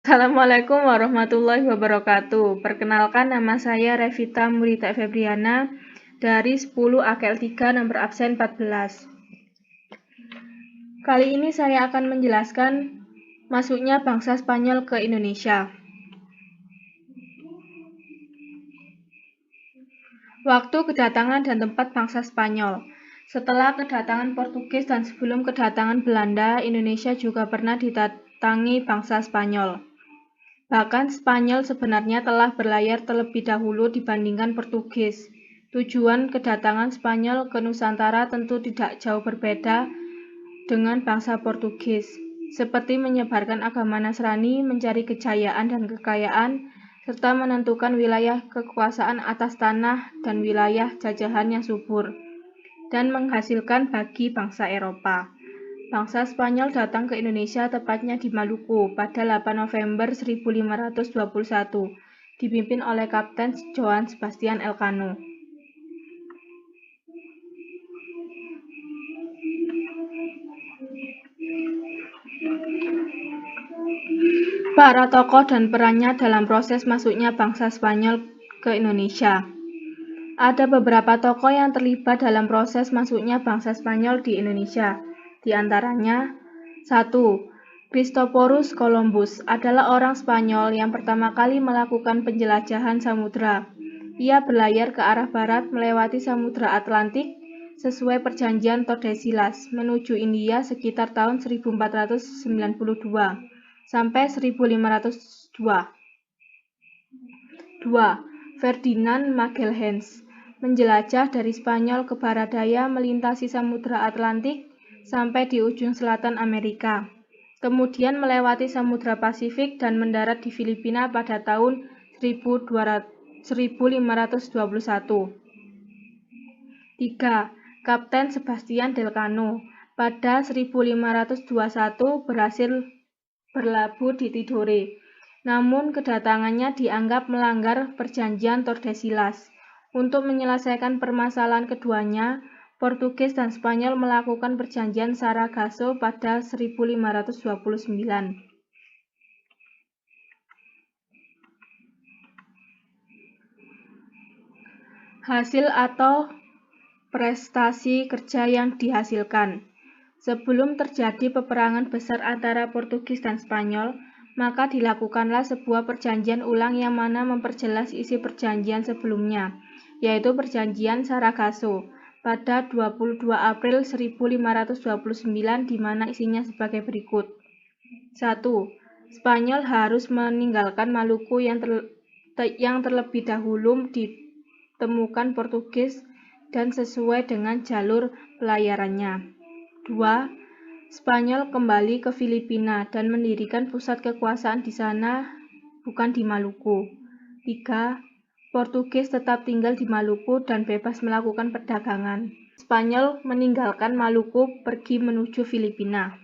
Assalamualaikum warahmatullahi wabarakatuh. Perkenalkan, nama saya Revita Murita Febriana dari 10 AKL 3 nomor absen 14. Kali ini saya akan menjelaskan masuknya bangsa Spanyol ke Indonesia. Waktu kedatangan dan tempat bangsa Spanyol. Setelah kedatangan Portugis dan sebelum kedatangan Belanda, Indonesia juga pernah didatangi bangsa Spanyol. Bahkan Spanyol sebenarnya telah berlayar terlebih dahulu dibandingkan Portugis. Tujuan kedatangan Spanyol ke Nusantara tentu tidak jauh berbeda dengan bangsa Portugis, seperti menyebarkan agama Nasrani, mencari kejayaan dan kekayaan, serta menentukan wilayah kekuasaan atas tanah dan wilayah jajahan yang subur, dan menghasilkan bagi bangsa Eropa. Bangsa Spanyol datang ke Indonesia, tepatnya di Maluku, pada 8 November 1521, dipimpin oleh Kapten Johann Sebastian Elcano. Para tokoh dan perannya dalam proses masuknya bangsa Spanyol ke Indonesia. Ada beberapa tokoh yang terlibat dalam proses masuknya bangsa Spanyol di Indonesia. Di antaranya, 1. Christophorus Columbus adalah orang Spanyol yang pertama kali melakukan penjelajahan samudra. Ia berlayar ke arah barat melewati Samudra Atlantik sesuai perjanjian Tordesillas menuju India sekitar tahun 1492 sampai 1502. 2. Ferdinand Magelhaens menjelajah dari Spanyol ke barat daya melintasi Samudra Atlantik sampai di ujung selatan Amerika. Kemudian melewati Samudra Pasifik dan mendarat di Filipina pada tahun 1521. 3. Kapten Sebastian Elcano pada 1521 berhasil berlabuh di Tidore. Namun kedatangannya dianggap melanggar perjanjian Tordesillas. Untuk menyelesaikan permasalahan keduanya, Portugis dan Spanyol melakukan perjanjian Saragossa pada 1529. Hasil atau prestasi kerja yang dihasilkan. Sebelum terjadi peperangan besar antara Portugis dan Spanyol, maka dilakukanlah sebuah perjanjian ulang yang mana memperjelas isi perjanjian sebelumnya, yaitu perjanjian Saragossa pada 22 April 1529, di mana isinya sebagai berikut. 1. Spanyol harus meninggalkan Maluku yang terlebih dahulu ditemukan Portugis dan sesuai dengan jalur pelayarannya. 2. Spanyol kembali ke Filipina dan mendirikan pusat kekuasaan di sana, bukan di Maluku. 3. Portugis tetap tinggal di Maluku dan bebas melakukan perdagangan. Spanyol meninggalkan Maluku pergi menuju Filipina.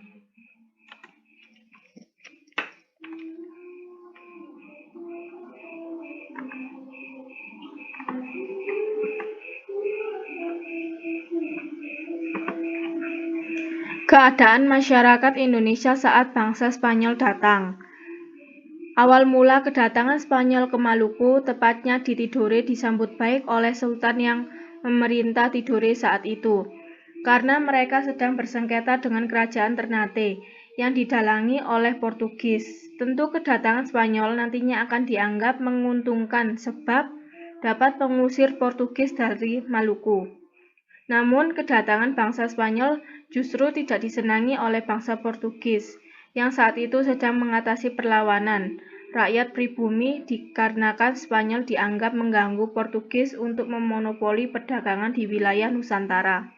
Keadaan masyarakat Indonesia saat bangsa Spanyol datang. Awal mula kedatangan Spanyol ke Maluku, tepatnya di Tidore, disambut baik oleh Sultan yang memerintah Tidore saat itu, karena mereka sedang bersengketa dengan kerajaan Ternate yang didalangi oleh Portugis. Tentu kedatangan Spanyol nantinya akan dianggap menguntungkan sebab dapat mengusir Portugis dari Maluku. Namun kedatangan bangsa Spanyol justru tidak disenangi oleh bangsa Portugis yang saat itu sedang mengatasi perlawanan rakyat pribumi dikarenakan Spanyol dianggap mengganggu Portugis untuk memonopoli perdagangan di wilayah Nusantara.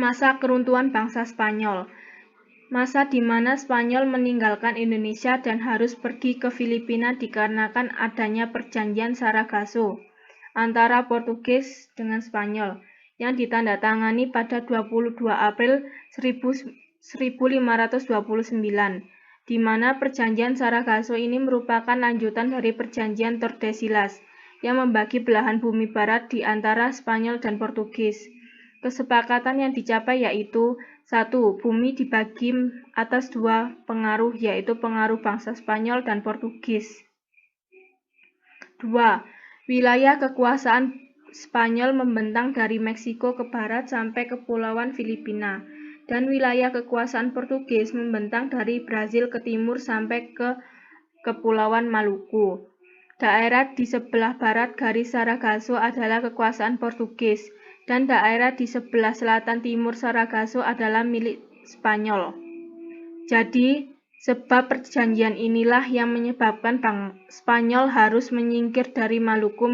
Masa keruntuhan bangsa Spanyol. Masa di mana Spanyol meninggalkan Indonesia dan harus pergi ke Filipina dikarenakan adanya perjanjian Saragossa antara Portugis dengan Spanyol yang ditandatangani pada 22 April 1529, di mana perjanjian Saragossa ini merupakan lanjutan dari perjanjian Tordesillas yang membagi belahan bumi barat di antara Spanyol dan Portugis. Kesepakatan yang dicapai yaitu 1. Bumi dibagi atas 2 pengaruh, yaitu pengaruh bangsa Spanyol dan Portugis. 2. Wilayah kekuasaan Spanyol membentang dari Meksiko ke barat sampai Kepulauan Filipina, dan wilayah kekuasaan Portugis membentang dari Brazil ke timur sampai ke Kepulauan Maluku. Daerah di sebelah barat garis Sargasso adalah kekuasaan Portugis, dan daerah di sebelah selatan timur Sargasso adalah milik Spanyol. Jadi, sebab perjanjian inilah yang menyebabkan Spanyol harus menyingkir dari Maluku